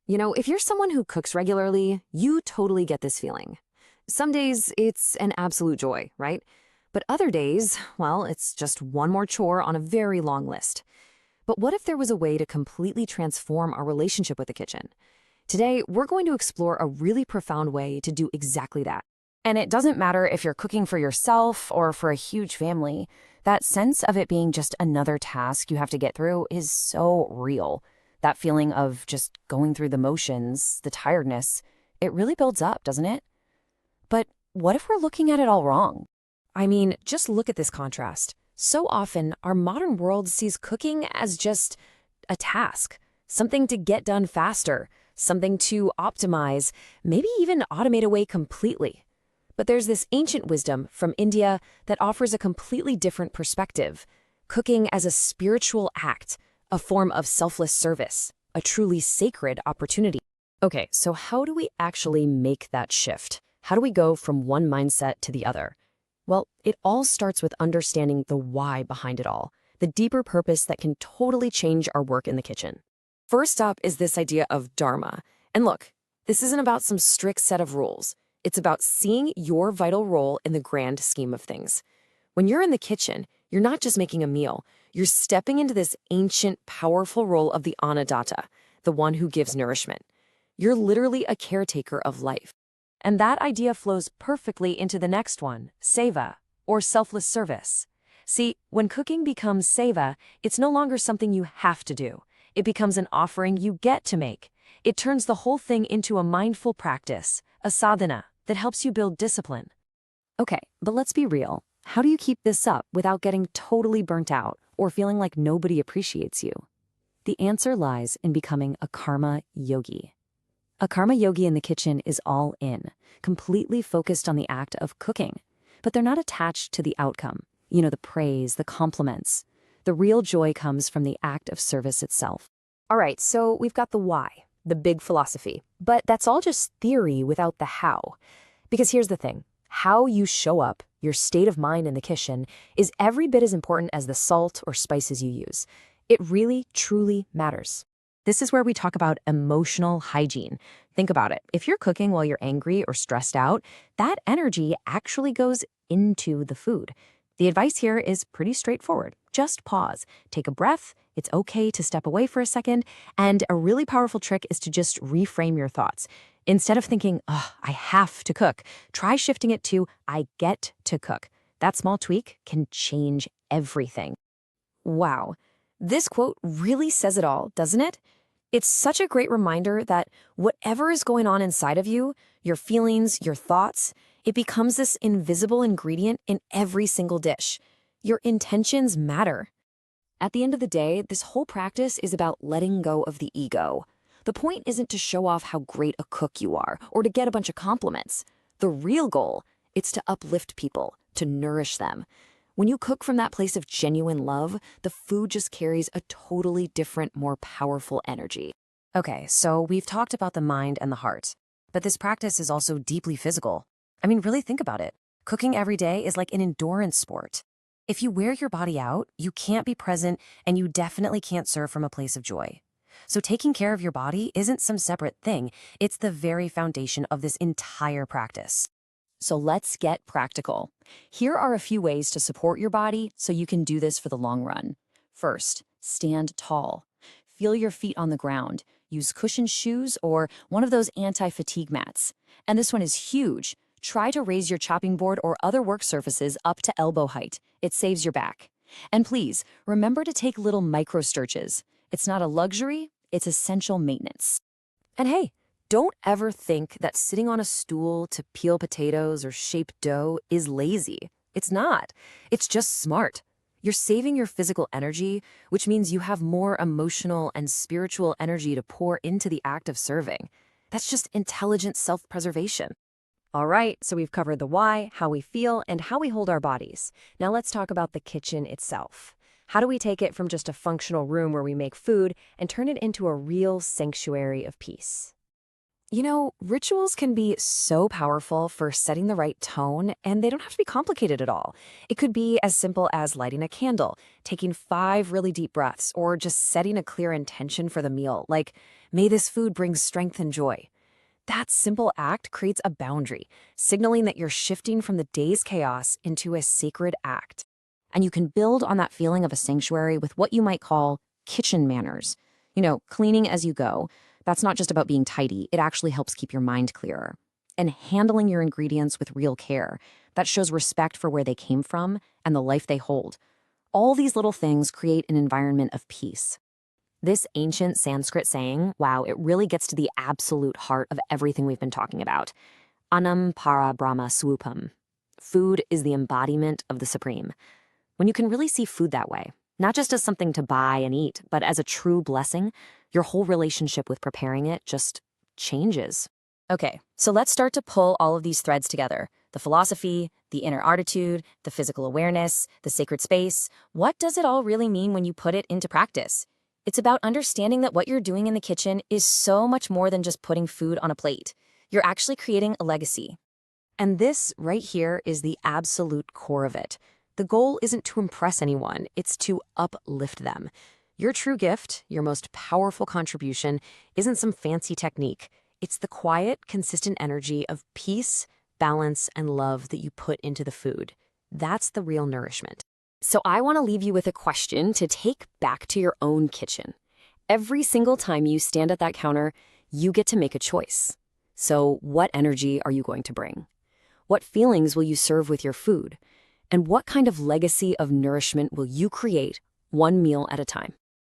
If you're someone who cooks regularly, you totally get this feeling. Some days it's an absolute joy, right? But other days, well, it's just one more chore on a very long list. But what if there was a way to completely transform our relationship with the kitchen? Today, we're going to explore a really profound way to do exactly that. And it doesn't matter if you're cooking for yourself or for a huge family, that sense of it being just another task you have to get through is so real. That feeling of just going through the motions, the tiredness, it really builds up, doesn't it? But what if we're looking at it all wrong? I mean, just look at this contrast. So often, our modern world sees cooking as just a task, something to get done faster, something to optimize, maybe even automate away completely. But there's this ancient wisdom from India that offers a completely different perspective, cooking as a spiritual act, a form of selfless service, a truly sacred opportunity. Okay, so how do we actually make that shift? How do we go from one mindset to the other? Well, it all starts with understanding the why behind it all, the deeper purpose that can totally change our work in the kitchen. First up is this idea of dharma. And look, this isn't about some strict set of rules. It's about seeing your vital role in the grand scheme of things. When you're in the kitchen, you're not just making a meal. You're stepping into this ancient, powerful role of the Annadatta, the one who gives nourishment. You're literally a caretaker of life. And that idea flows perfectly into the next one, seva, or selfless service. See, when cooking becomes seva, it's no longer something you have to do. It becomes an offering you get to make. It turns the whole thing into a mindful practice, a sadhana, that helps you build discipline. Okay, but let's be real. How do you keep this up without getting totally burnt out or feeling like nobody appreciates you? The answer lies in becoming a karma yogi. A karma yogi in the kitchen is all in, completely focused on the act of cooking. But they're not attached to the outcome, the praise, the compliments. The real joy comes from the act of service itself. All right, so we've got the why, the big philosophy. But that's all just theory without the how. Because here's the thing. How you show up, your state of mind in the kitchen, is every bit as important as the salt or spices you use. It really, truly matters. This is where we talk about emotional hygiene. Think about it. If you're cooking while you're angry or stressed out, that energy actually goes into the food. The advice here is pretty straightforward. Just pause, take a breath. It's okay to step away for a second. And a really powerful trick is to just reframe your thoughts. Instead of thinking, I have to cook, try shifting it to, I get to cook. That small tweak can change everything. Wow, this quote really says it all, doesn't it? It's such a great reminder that whatever is going on inside of you, your feelings, your thoughts, it becomes this invisible ingredient in every single dish. Your intentions matter. At the end of the day, this whole practice is about letting go of the ego. The point isn't to show off how great a cook you are or to get a bunch of compliments. The real goal is to uplift people, to nourish them. When you cook from that place of genuine love, the food just carries a totally different, more powerful energy. Okay, so we've talked about the mind and the heart, but this practice is also deeply physical. I mean, really think about it. Cooking every day is like an endurance sport. If you wear your body out, you can't be present and you definitely can't serve from a place of joy. So taking care of your body isn't some separate thing. It's the very foundation of this entire practice. So let's get practical. Here are a few ways to support your body so you can do this for the long run. First, stand tall. Feel your feet on the ground. Use cushioned shoes or one of those anti-fatigue mats. And this one is huge. Try to raise your chopping board or other work surfaces up to elbow height. It saves your back. And please, remember to take little micro stretches. It's not a luxury, it's essential maintenance. And hey, don't ever think that sitting on a stool to peel potatoes or shape dough is lazy. It's not. It's just smart. You're saving your physical energy, which means you have more emotional and spiritual energy to pour into the act of serving. That's just intelligent self-preservation. All right, so we've covered the why, how we feel, and how we hold our bodies. Now let's talk about the kitchen itself. How do we take it from just a functional room where we make food and turn it into a real sanctuary of peace? Rituals can be so powerful for setting the right tone, and they don't have to be complicated at all. It could be as simple as lighting a candle, taking 5 really deep breaths, or just setting a clear intention for the meal, like May this food bring strength and joy. That simple act creates a boundary, signaling that you're shifting from the day's chaos into a sacred act. And you can build on that feeling of a sanctuary with what you might call kitchen manners. Cleaning as you go. That's not just about being tidy, it actually helps keep your mind clearer. And handling your ingredients with real care. That shows respect for where they came from and the life they hold. All these little things create an environment of peace. This ancient Sanskrit saying, wow, it really gets to the absolute heart of everything we've been talking about. Annam para Brahma swoopam. Food is the embodiment of the supreme. When you can really see food that way, not just as something to buy and eat, but as a true blessing, your whole relationship with preparing it just changes. Okay, so let's start to pull all of these threads together. The philosophy, the inner attitude, the physical awareness, the sacred space. What does it all really mean when you put it into practice? It's about understanding that what you're doing in the kitchen is so much more than just putting food on a plate. You're actually creating a legacy. And this right here is the absolute core of it. The goal isn't to impress anyone, it's to uplift them. Your true gift, your most powerful contribution, isn't some fancy technique. It's the quiet, consistent energy of peace, balance, and love that you put into the food. That's the real nourishment. So I want to leave you with a question to take back to your own kitchen. Every single time you stand at that counter, you get to make a choice. So what energy are you going to bring? What feelings will you serve with your food? And what kind of legacy of nourishment will you create one meal at a time?